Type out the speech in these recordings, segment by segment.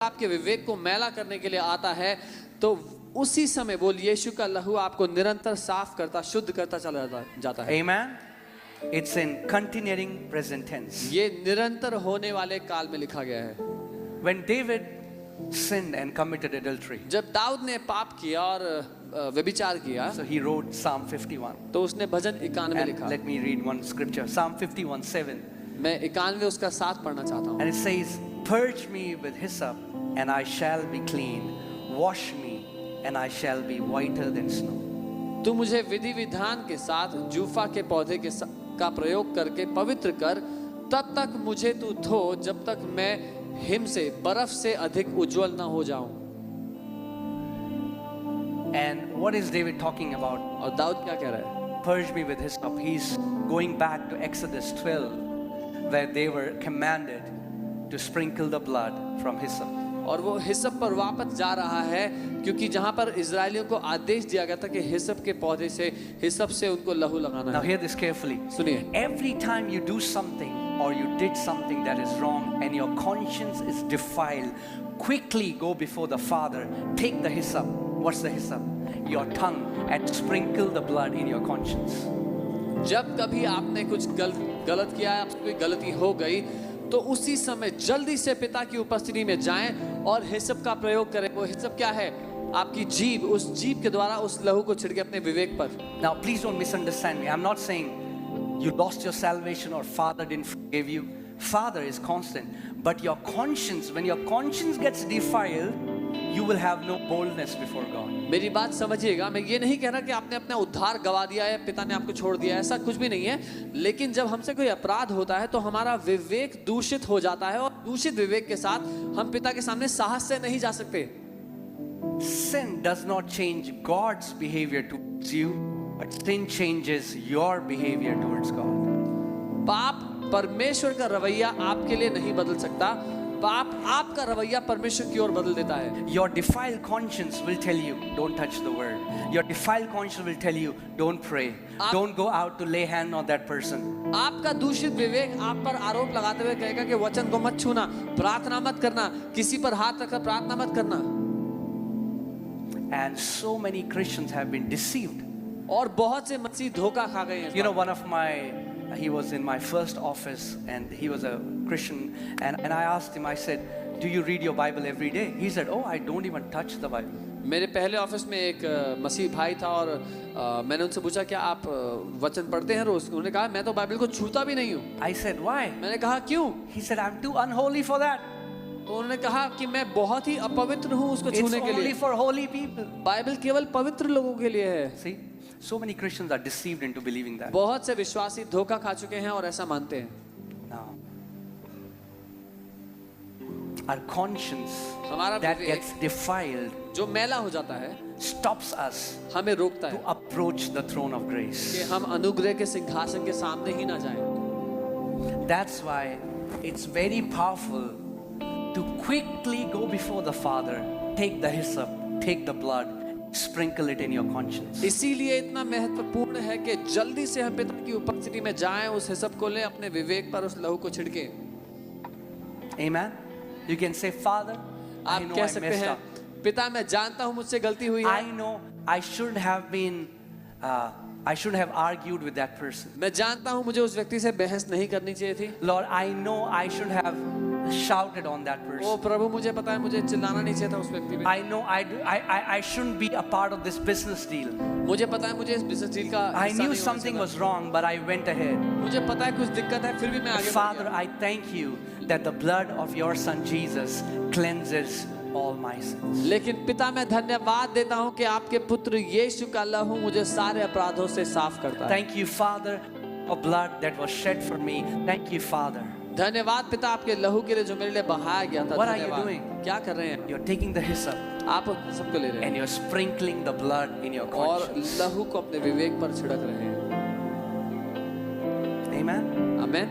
आपके विवेक को मैला करने के लिए आता है, तो उसी समय वो यीशु का लहू आपको निरंतर साफ करता, शुद्ध करता चला जाता है। Amen. It's in continuing present tense. ये निरंतर होने वाले काल में लिखा गया है। When David sinned and committed adultery, जब दाऊद ने पाप किया और व्यभिचार किया, so he wrote Psalm 51. तो उसने भजन 91 And लिखा। let me read one scripture, Psalm 51:7. मैं 91 उसका 7 पढ़ना चाहता हूँ। And it says, "Purge me with hyssop, and I shall be clean. Wash me, and I shall be whiter than snow." तू मुझे विधि विधान के साथ जूफा के पौधे का प्रयोग करके पवित्र कर, तब तक मुझे तू धो जब तक मैं हिम से, बर्फ से अधिक उज्जवल न हो जाऊं। And what is David talking about? और दाऊद क्या कह रहा है? Purge me with hyssop. He's going back to Exodus 12, where they were commanded to sprinkle the blood from hyssop. और वो हिसप पर वापस जा रहा है, क्योंकि जहां पर इजरायलियों को आदेश दिया गया था कि हिसप के पौधे से, हिसप से उनको लहू लगाना Now है। hear this carefully. सुनिए, Every time you do something or you did something that is wrong and your conscience is defiled, quickly go before the Father, take the hyssop. What's the hyssop? Your tongue, and sprinkle the blood in your conscience. जब कभी आपने कुछ गलत किया है, आपसे कोई गलती हो गई, तो उसी समय जल्दी से पिता की उपस्थिति में जाएं और हिसप का प्रयोग करें। वो हिसप क्या है? आपकी जीभ, उस जीभ के द्वारा उस लहू को छिड़के अपने विवेक पर। Now please don't misunderstand me. I'm not saying you lost your salvation or Father didn't forgive you. Father is constant. But your conscience, when your conscience gets defiled, you will have no boldness before God. मेरी बात समझिएगा, मैं ये नहीं कह रहा कि आपने अपना उद्धार गवा दिया है, पिता ने आपको छोड़ दिया है, ऐसा कुछ भी नहीं है। लेकिन जब हमसे कोई अपराध होता है तो हमारा विवेक दूषित हो जाता है, और दूषित विवेक के साथ हम पिता के सामने साहस से नहीं जा सकते। Sin does not change God's behavior towards you, but sin changes your behavior towards God. पाप परमेश्वर का रवैया आपके लिए नहीं बदल सकता, पाप आपका रवैया परमेश्वर की ओर बदल देता है। Your defiled conscience will tell you, don't touch the word. Your defiled conscience will tell you, don't pray. Don't go out to lay hand on that person. आपका दूषित विवेक आप पर आरोप लगाते हुए कहेगा कि वचन को मत छूना, प्रार्थना मत करना, किसी पर हाथ रखकर प्रार्थना मत करना। And so many Christians have been deceived. और बहुत से मसीह धोखा खा गए हैं। You know, one of he was in my first office and he was a Christian, and I asked him, I said, do you read your Bible every day? He said, oh, I don't even touch the Bible. मेरे पहले office में एक मसीह भाई था, और मैंने उनसे पूछा क्या आप वचन पढ़ते हैं रोज? उन्होंने कहा मैं तो बाइबल को छूता भी नहीं हूँ। I said, why? मैंने कहा क्यों? He said, I'm too unholy for that. तो उन्होंने कहा कि मैं बहुत ही अपवित्र हूँ उसको छूने के It's only लिए। for holy people. बाइबल केवल पवित्र लोगों के लिए है। See, so many Christians are deceived into believing that. बहुत से विश्वासी धोखा खा चुके हैं और ऐसा मानते हैं। Now, our conscience हमारा that विवेक gets defiled जो मैला हो जाता है stops us हमें रोकता to है approach the throne of कि grace. हम अनुग्रह के सिंहासन के सामने ही ना जाएं। That's why it's very powerful to quickly go before the Father, take the hyssop, take the blood, sprinkle it in your conscience. इसीलिए इतना महत्वपूर्ण है कि जल्दी से हम पिता की उपस्थिति में जाएं, उस हिसप को लें, अपने विवेक पर उस लहू को छिड़कें। Amen. You can say, Father, I आप know कह I सकते messed हैं, up. पिता मैं जानता हूँ मुझसे गलती हुई है। I know I shouldn't have been, I shouldn't have argued with that person. मैं जानता हूँ मुझे उस व्यक्ति से बहस नहीं करनी चाहिए थी। Lord, I know I should have shouted on that O person. प्रभु मुझे पता है मुझे चिल्लाना नहीं चाहिए था उस व्यक्ति पे। I know I shouldn't be a part of this business deal. मुझे पता है मुझे इस बिजनेस डील का I हिस्सा knew नहीं होना something चाहिए was wrong, but I went ahead. था। मुझे पता है कुछ दिक्कत है, फिर भी मैं आगे बढ़ Father, गया। I thank you that the blood of your son Jesus cleanses all my sins. लेकिन पिता मैं धन्यवाद देता हूँ कि आपके पुत्र यीशु का लहू मुझे सारे अपराधों से साफ करता है। Thank you, Father, for blood that was shed for me. Thank you, Father. धन्यवाद पिता आपके लहू के लिए जो मेरे लिए बहाया गया था। What are you धन्यवाद। doing? क्या कर रहे हैं? You're taking the hyssop आप सबको ले रहे and हैं you're sprinkling the blood in your और conscience. लहू को अपने विवेक पर छिड़क रहे हैं। Amen. Amen.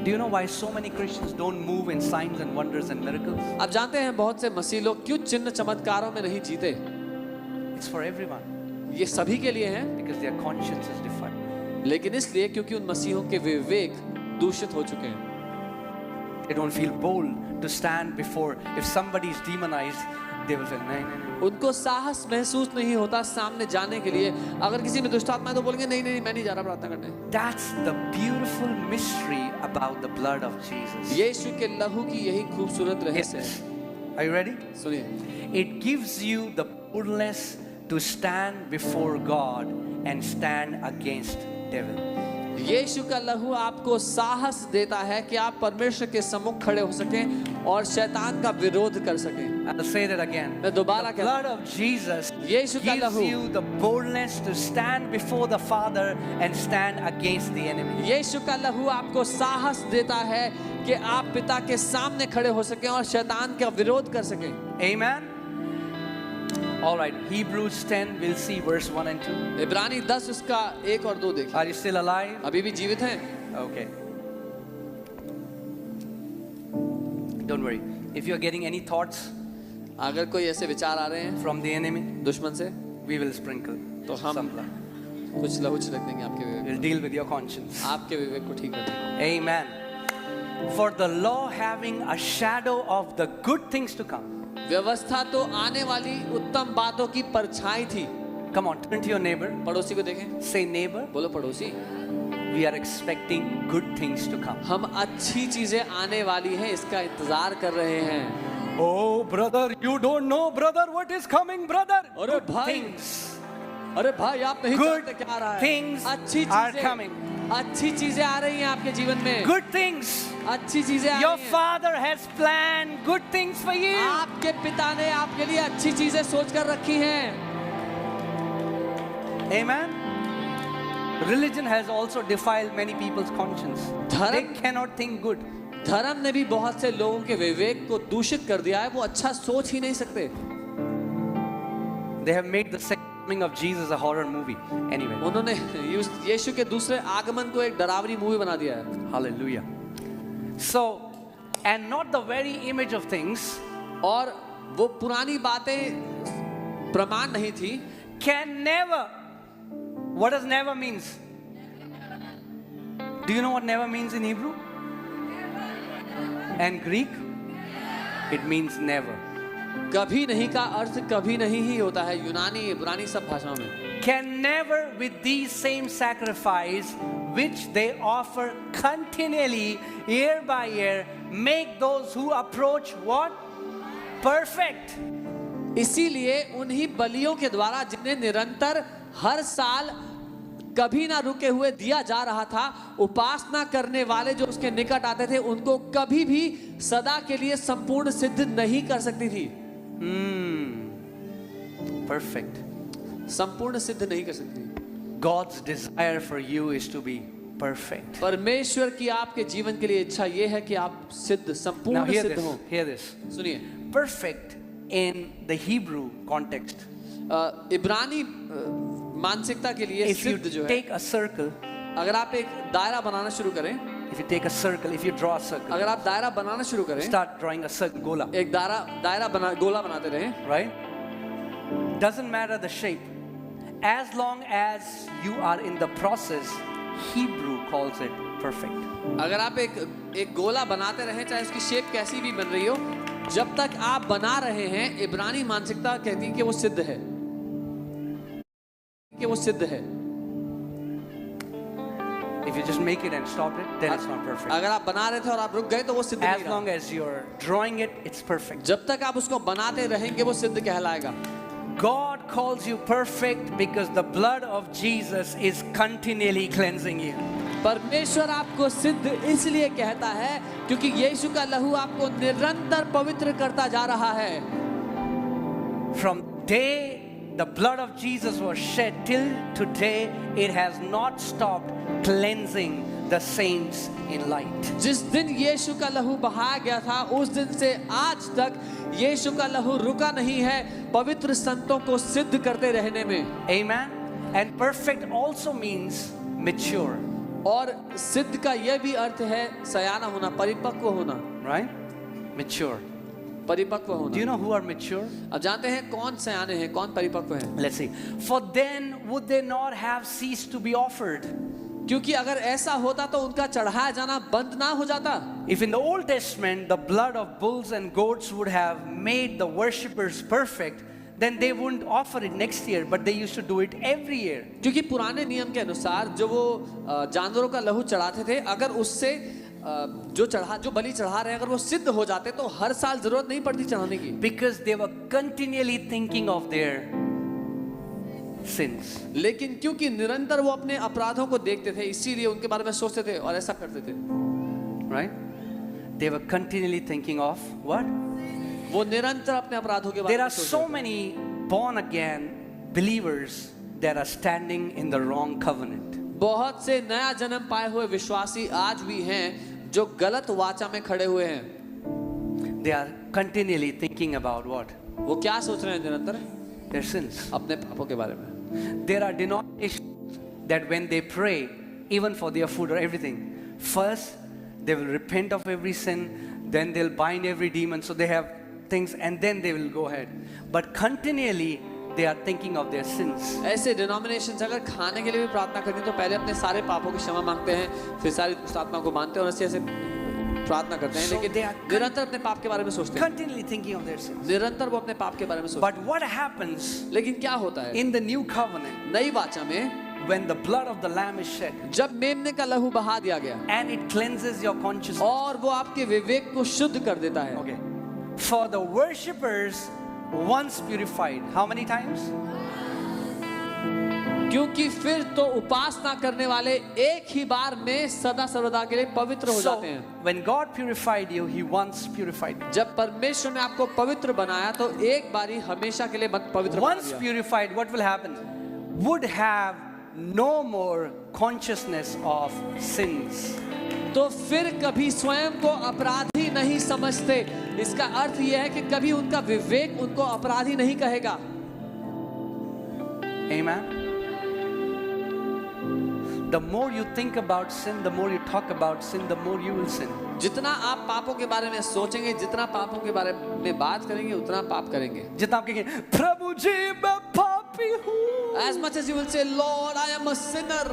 Do you know why so many Christians don't move in signs and wonders and miracles? आप जानते हैं बहुत से मसीह लोग क्यों चिन्ह चमत्कारों में नहीं जीते? It's for everyone ये सभी के लिए है, because their conscience is defiled. लेकिन इसलिए क्योंकि उन मसीहों के विवेक दूषित हो चुके हैं। They don't feel bold to stand before. If somebody is demonized, they will say, no. उनको साहस महसूस नहीं होता सामने जाने के लिए। अगर किसी में दुष्ट आत्मा है तो बोलेंगे नहीं मैं नहीं जा रहा प्रार्थना करने। That's the beautiful mystery about the blood of Jesus. यीशु के लहू की यही खूबसूरत रहस्य Yes. है। Are you ready? सुनिए, It gives you the boldness to stand before God and stand against devil. यीशु का लहू आपको साहस देता है कि आप परमेश्वर के सम्मुख खड़े हो सकें और शैतान का विरोध कर सकें। I'll say that again. मैं दोबारा The कहता blood of Jesus यीशु का gives लहू you the boldness to stand before the Father and stand against the enemy. यीशु का लहू आपको साहस देता है कि आप पिता के सामने खड़े हो सकें और शैतान का विरोध कर सकें। Amen. All right, Hebrews 10, we'll see verse 1 and 2. इब्रानी 10 उसका 1 और 2 देखिए। Are you still alive? अभी भी जीवित हैं? Okay. Don't worry. If you're getting any thoughts अगर कोई ऐसे विचार आ रहे हैं from the enemy, दुश्मन से, we will sprinkle तो हम some blood. कुछ लहू छिड़क देंगे आपके विवेक, We'll deal with your conscience. आपके विवेक को ठीक कर देंगे। Amen. For the law having a shadow of the good things to come. व्यवस्था तो आने वाली उत्तम बातों की परछाई थी। Come on, turn to your neighbor. पड़ोसी को देखें, Say, neighbor, बोलो पड़ोसी, we are expecting good things to come. हम अच्छी चीजें आने वाली हैं इसका इंतजार कर रहे हैं। Oh, brother, you don't know, brother, what is coming, brother? अरे Good भाई, things. अरे भाई आप नहीं Good जानते क्या आ रहा है। things अच्छी are चीजें coming. अच्छी चीजें आ रही हैं आपके जीवन में। Good things. अच्छी चीजें आ Your रही हैं। Father has planned good things for you. आपके पिता ने आपके लिए अच्छी चीजें सोच कर रखी हैं। Amen. Religion has also defiled many people's conscience. They धर्म cannot think good. धर्म ने भी बहुत से लोगों के विवेक को दूषित कर दिया है, वो अच्छा सोच ही नहीं सकते। They have made the second coming of Jesus a horror movie. Anyway, उन्होंने यीशु के दूसरे आगमन को एक डरावनी मूवी बना दिया है। hallelujah. So, and not the very image of things और वो पुरानी बातें प्रमाण नहीं थी। can never. What does never means? Do you know what never means in Hebrew? And Greek? It means never. कभी नहीं का अर्थ कभी नहीं ही होता है यूनानी इब्रानी सब भाषाओं में। Can never with these same sacrifice which they offer continually year by year make those who approach what? Perfect. इसीलिए उन्हीं बलियों के द्वारा जिन्हें निरंतर हर साल कभी ना रुके हुए दिया जा रहा था, उपासना करने वाले जो उसके निकट आते थे उनको कभी भी सदा के लिए संपूर्ण सिद्ध नहीं कर सकती थी। Perfect. संपूर्ण सिद्ध नहीं कर सकती। God's desire for you is to be perfect. परमेश्वर की आपके जीवन के लिए इच्छा ये है कि आप सिद्ध Now संपूर्ण hear सिद्ध this. हो। Hear this. सुनिए, Perfect in the Hebrew context. इब्रानी मानसिकता के लिए If you सिद्ध जो है, take a circle, अगर आप एक दायरा बनाना शुरू करें, if you take a circle, if you draw a circle, अगर आप दायरा बनाना शुरू करें, start drawing a circle, gola, एक दायरा बना गोला बनाते रहें, right? Doesn't matter the shape. As long as you are in the process, Hebrew calls it perfect. अगर आप एक गोला बनाते रहें, चाहे उसकी शेप कैसी भी बन रही हो, जब तक आप बना रहे हैं, इब्रानी मानसिकता कहती है कि वो सिद्ध है, कि वो सिद्ध है। If you just make it and stop it, then it's not perfect. अगर आप बना रहे थे और आप रुक गए तो वो सिद्ध As नहीं long रहा। as you're drawing it, it's perfect. जब तक आप उसको बनाते रहेंगे वो सिद्ध कहलाएगा। God calls you perfect because the blood of Jesus is continually cleansing you. परमेश्वर आपको सिद्ध इसलिए कहता है क्योंकि यीशु का लहू आपको निरंतर पवित्र करता जा रहा है। From day the blood of Jesus was shed till today, it has not stopped cleansing the saints in light. जिस दिन यीशु का लहू बहाया गया था उस दिन से आज तक यीशु का लहू रुका नहीं है पवित्र संतों को सिद्ध करते रहने में। Amen. And perfect also means mature. और सिद्ध का यह भी अर्थ है सयाना होना, परिपक्व होना, Right? Mature. परिपक्व Do you होना। know who are mature? अब जानते हैं कौन सयाने हैं, कौन परिपक्व हैं? Let's see. For then would they not have ceased to be offered? क्योंकि अगर ऐसा होता तो उनका चढ़ाया जाना बंद ना हो जाता। If in the Old Testament the blood of bulls and goats would have made the worshippers perfect, then they wouldn't offer it next year, but they used to do it every year. क्योंकि पुराने नियम के अनुसार जो वो जानवरों का लहू चढ़ाते थे, अगर उससे जो बलि चढ़ा रहे हैं अगर वो सिद्ध हो जाते तो हर साल जरूरत नहीं पड़ती चढ़ाने की। Because they were continually thinking of their sins. लेकिन क्योंकि निरंतर वो अपने अपराधों को देखते थे, इसीलिए उनके बारे में सोचते थे और ऐसा करते थे। Right? They were continually thinking of what? वो निरंतर अपने अपराधों के बारे There में are सोचते so थे। many born again believers that are standing in the wrong covenant. बहुत से नया जन्म पाए हुए विश्वासी आज भी हैं जो गलत वाचा में खड़े हुए हैं। They are continually thinking about what? वो क्या सोच रहे हैं निरंतर? Their sins. अपने पापों के बारे में। There are denominations that when they pray, even for their food or everything, first they will repent of every sin, then they'll bind every demon, so they have things, and then they will go ahead. But continually they are thinking of their sins. ऐसे denominations अगर खाने के लिए भी प्रार्थना करनी तो पहले अपने सारे पापों की क्षमा मांगते हैं, फिर सारी दुष्ट आत्मा को मानते हैं और ऐसे प्रार्थना करते हैं, So लेकिन they are निरंतर अपने पाप के बारे में सोचते हैं। Continually thinking of their sins. निरंतर वो अपने पाप के बारे में सोचते But what happens हैं। लेकिन क्या होता है in the new covenant नई वाचा में, when the blood of the lamb is shed जब मेमने का लहू बहा दिया गया and it cleanses your consciousness? और वो आपके विवेक को शुद्ध कर देता है। Okay. For the worshippers once purified, how many times? क्योंकि फिर तो उपासना करने वाले एक ही बार में सदा सर्वदा के लिए पवित्र हो So जाते हैं। when God purified you, He once purified you. जब परमेश्वर ने आपको पवित्र बनाया तो एक बारी हमेशा के लिए पवित्र बना Once दिया। purified, what will happen? Would have no more consciousness of sins. तो फिर कभी स्वयं को अपराधी नहीं समझते। इसका अर्थ यह है कि कभी उनका विवेक उनको अपराधी नहीं कहेगा। Amen. The more you think about sin, the more you talk about sin, the more you will sin. जितना आप पापों के बारे में सोचेंगे, जितना पापों के बारे में बात करेंगे, उतना पाप करेंगे। जितना आप कहेंगे प्रभु जी मैं पापी हूँ, As much as you will say, Lord, I am a sinner,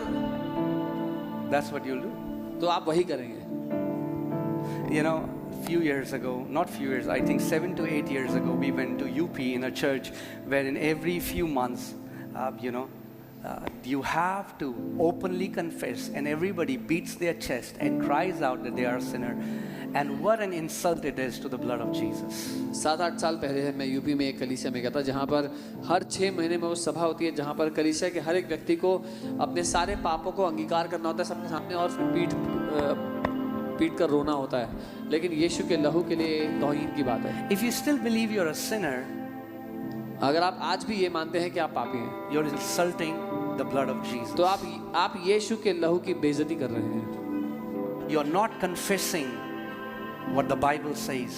that's what you'll do. तो आप वही करेंगे। You know, few years ago, not few years, I think 7 to 8 years ago, we went to UP in a church where in every few months, you have to openly confess, and everybody beats their chest and cries out that they are a sinner. And what an insult it is to the blood of Jesus. 7-8 साल पहले मैं UP में एक कलीसिया में गया था, जहाँ पर हर 6 महीने में वो सभा होती है, जहाँ पर कलीसिया के हर एक व्यक्ति को अपने सारे पापों को अंगीकार करना होता है सबके सामने और फिर पीट कर रोना होता है। लेकिन यीशु के लहू के लिए तौहीन की बात है। If you still believe you're a sinner, अगर आप आज भी ये मानते हैं कि आप पापी हैं, you're insulting the blood of Jesus. तो आप यीशु के लहू की बेइज्जती कर रहे हैं। You're not confessing what the Bible says.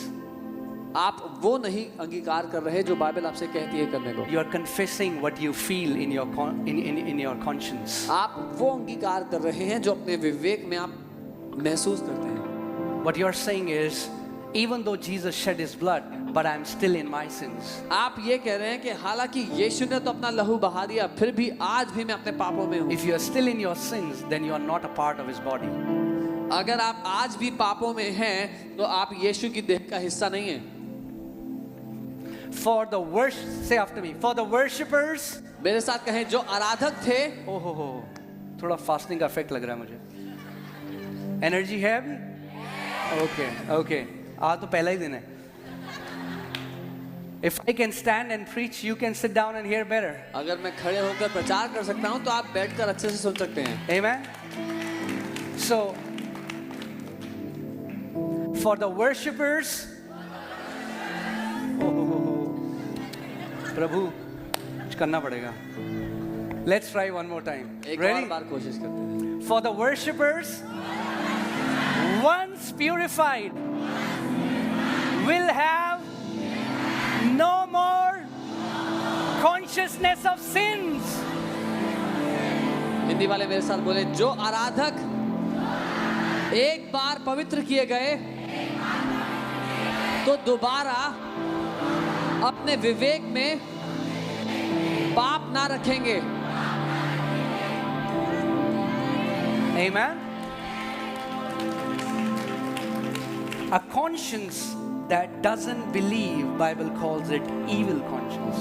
आप वो नहीं अंगीकार कर रहे जो बाइबल आपसे कहती है करने को। You're confessing what you feel in your conscience. आप वो अंगीकार कर रहे हैं जो अपने विवेक में आप महसूस करते हैं। What you're saying is, even though Jesus shed His blood, but I'm still in my sins. आप ये कह रहे हैं कि हालांकि यीशु ने तो अपना लहू बहा दिया, फिर भी आज भी मैं अपने पापों में हूँ। If you are still in your sins, then you are not a part of His body. अगर आप आज भी पापों में हैं, तो आप यीशु की देह का हिस्सा नहीं हैं। For the say after me. For the worshippers. मेरे साथ कहें, जो आराधक थे। हो, थोड़ा फास्टिंग का इफेक्ट लग रहा है मुझे। एनर्जी है अभी? Okay. आज तो पहला ही दिन है। If I can stand and preach, you can sit down and hear better. अगर मैं खड़े होकर प्रचार कर सकता हूँ, तो आप बैठकर अच्छे से सुन सकते हैं। Amen. So, for the worshippers, प्रभु कुछ करना पड़ेगा। Let's try one more time. एक Ready? और बार कोशिश करते हैं। For the worshippers, once purified, will have no more consciousness of sins. Hindi वाले मेरे साथ बोले, जो आराधक एक बार पवित्र किए गए तो दोबारा अपने विवेक में पाप ना रखेंगे। Amen. A conscience that doesn't believe, Bible calls it evil conscience.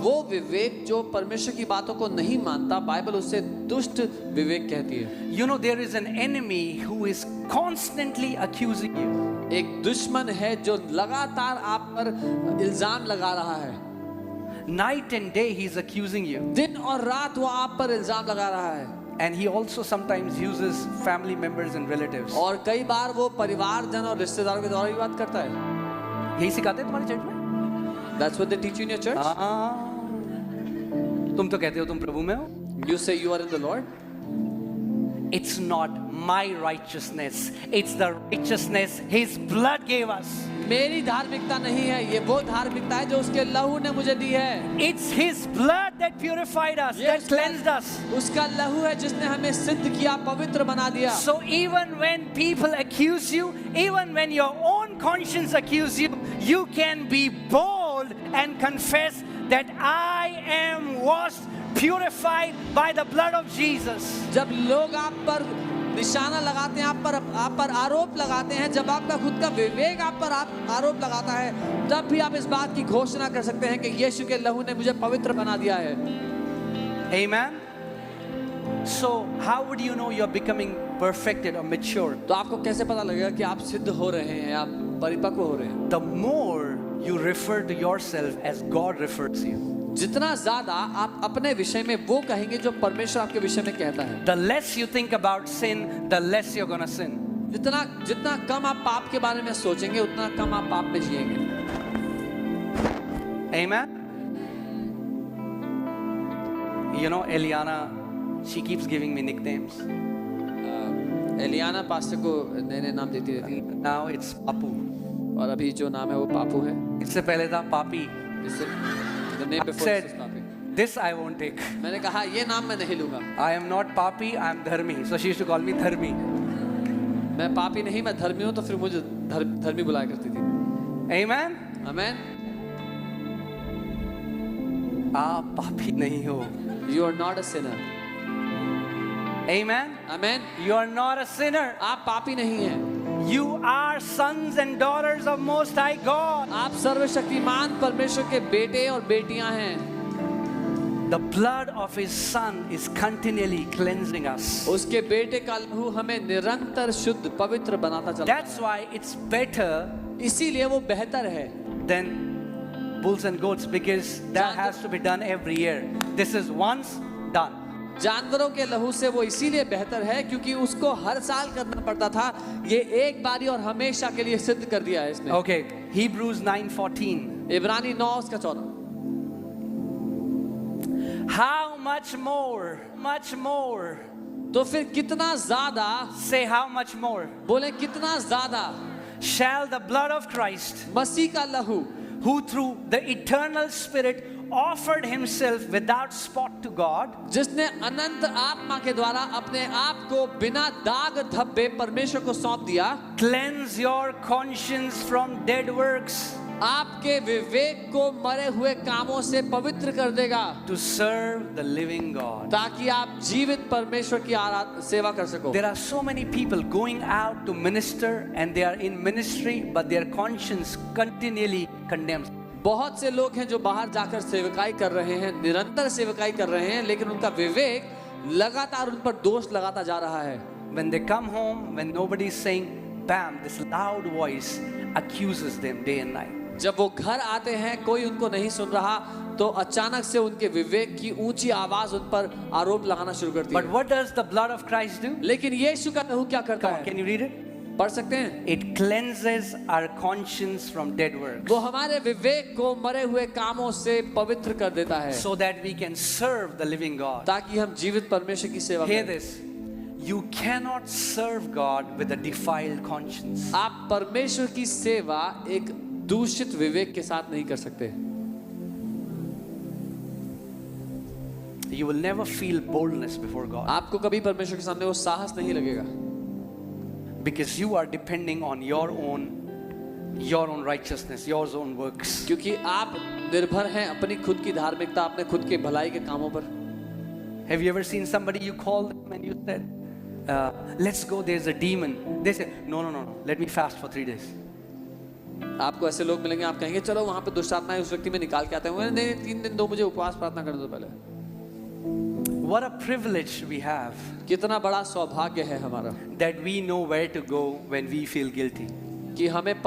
वो विवेक जो परमेश्वर की बातों को नहीं मानता, बाइबल उसे दुष्ट विवेक कहती है। You know, there is an enemy who is constantly accusing you. एक दुश्मन है जो लगातार आप पर इल्जाम लगा रहा है। Night and day he is accusing you. दिन और रात वो आप पर इल्जाम लगा रहा है। And he also sometimes uses family members and relatives. और कई बार वो परिवारजन और रिश्तेदारों के द्वारा भी बात करता है। यही सिखाते हैं तुम्हारे चर्च में? That's what they teach you in your church? तुम तो कहते हो तुम प्रभु में हो। You say you are in the Lord? It's not my righteousness. It's the righteousness His blood gave us. मेरी धार्मिकता नहीं है, ये वो धार्मिकता है जो उसके लहू ने मुझे दी है। It's His blood that purified us, that cleansed us. उसका लहू है जिसने हमें सिद्ध किया, पवित्र बना दिया। So even when people accuse you, even when your own conscience accuse you, you can be bold and confess that I am washed, purified by the blood of Jesus. जब लोग आप पर निशाना लगाते हैं, आप पर आरोप लगाते हैं, जब आपका खुद का विवेक आप पर आरोप लगाता है, तब भी आप इस बात की घोषणा कर सकते हैं कि यीशु के लहू ने मुझे पवित्र बना दिया है। Amen. So how would you know you're becoming perfected or mature? तो आपको कैसे पता लगेगा कि आप सिद्ध हो रहे हैं, आप परिपक्व हो रहे हैं? The more you refer to yourself as God refers to you. जितना ज्यादा आप अपने विषय में वो कहेंगे जो परमेश्वर आपके विषय में कहता है। The less you think about sin, the less you're gonna sin. जितना कम आप पाप के बारे में सोचेंगे, उतना कम आप पाप में जिएंगे। Amen. You know, Eliana, she keeps giving me nicknames. Eliana Pastor को नए नाम देती रहती है। Now it's Papu. और अभी जो नाम है वो पापू है। इससे पहले था Papi. The name I before said, this is Papi. this I won't take. मैंने कहा ये नाम मैं नहीं लूंगा। I am not Papi, I am Dharmi. So she used to call me Dharmi. मैं पापी नहीं, मैं धर्मी हूँ, तो फिर मुझे धर्मी बुलाया करती थी। Amen. आमेन। आप पापी नहीं हो। You are not a sinner. Amen. Amen. You are not a sinner. आप पापी नहीं हैं। You are sons and daughters of Most High God. आप सर्वशक्तिमान परमेश्वर के बेटे और बेटियां हैं। The blood of His Son is continually cleansing us. उसके बेटे का लहू हमें निरंतर शुद्ध पवित्र बनाता चलता है। That's why it's better इसीलिए वो बेहतर है than bulls and goats, because that has to be done every year. This is once done. जानवरों के लहू से वो इसीलिए बेहतर है क्योंकि उसको हर साल करना पड़ता था। ये एक बारी और हमेशा के लिए सिद्ध कर दिया है इसने। Okay, Hebrews 9:14. इब्रानी 9 उसका 14। How much more? Much more. तो फिर कितना ज्यादा, Say how much more? बोले कितना ज्यादा Shall the blood of Christ, मसीह का लहू, who through the eternal Spirit offered Himself without spot to God, जिसने अनंत आत्मा के द्वारा अपने आप को बिना दाग धब्बे परमेश्वर को सौंप दिया, cleanse your conscience from dead works, आपके विवेक को मरे हुए कामों से पवित्र कर देगा, to serve the living God. ताकि आप जीवित परमेश्वर की सेवा कर सको। There are so many people going out to minister and they are in ministry, but their conscience continually condemns. बहुत से लोग हैं जो बाहर जाकर सेवकाई कर रहे हैं, निरंतर सेवकाई कर रहे हैं, लेकिन उनका विवेक लगातार उन पर दोष लगाता जा रहा है। When they come home, when nobody is saying, bam, this loud voice accuses them day and night. जब वो घर आते हैं, कोई उनको नहीं सुन रहा, तो अचानक से उनके विवेक की ऊंची आवाज उन पर आरोप लगाना शुरू करती But है। what does the blood of Christ do? लेकिन यीशु का लहू क्या करता Come on, है? can you read it? पढ़ सकते हैं? It cleanses our conscience from dead works, वो हमारे विवेक को मरे हुए कामों से पवित्र कर देता है, so that we can serve the living God. ताकि हम जीवित परमेश्वर की सेवा Hear करें। this. You cannot serve God with a defiled conscience. आप परमेश्वर की सेवा एक दूषित विवेक के साथ नहीं कर सकते। You will never feel boldness before God, आपको कभी परमेश्वर के सामने वो साहस नहीं लगेगा, because you are depending on your own righteousness, your own works. क्योंकि आप निर्भर हैं अपनी खुद की धार्मिकता, अपने खुद के भलाई के कामों पर। Have you ever seen somebody you called them and you said, let's go, there's a demon. They say, no, let me fast for 3 days. आपको ऐसे लोग मिलेंगे, आप कहेंगे चलो वहां पे दुष्ट आत्माएं उस व्यक्ति में निकाल के आते हैं, नहीं 3 दिन दो, मुझे उपवास प्रार्थना करने दो पहले। What a privilege we have कितना बड़ा सौभाग्य है हमारा that we know where to go when we feel guilty. कि हमें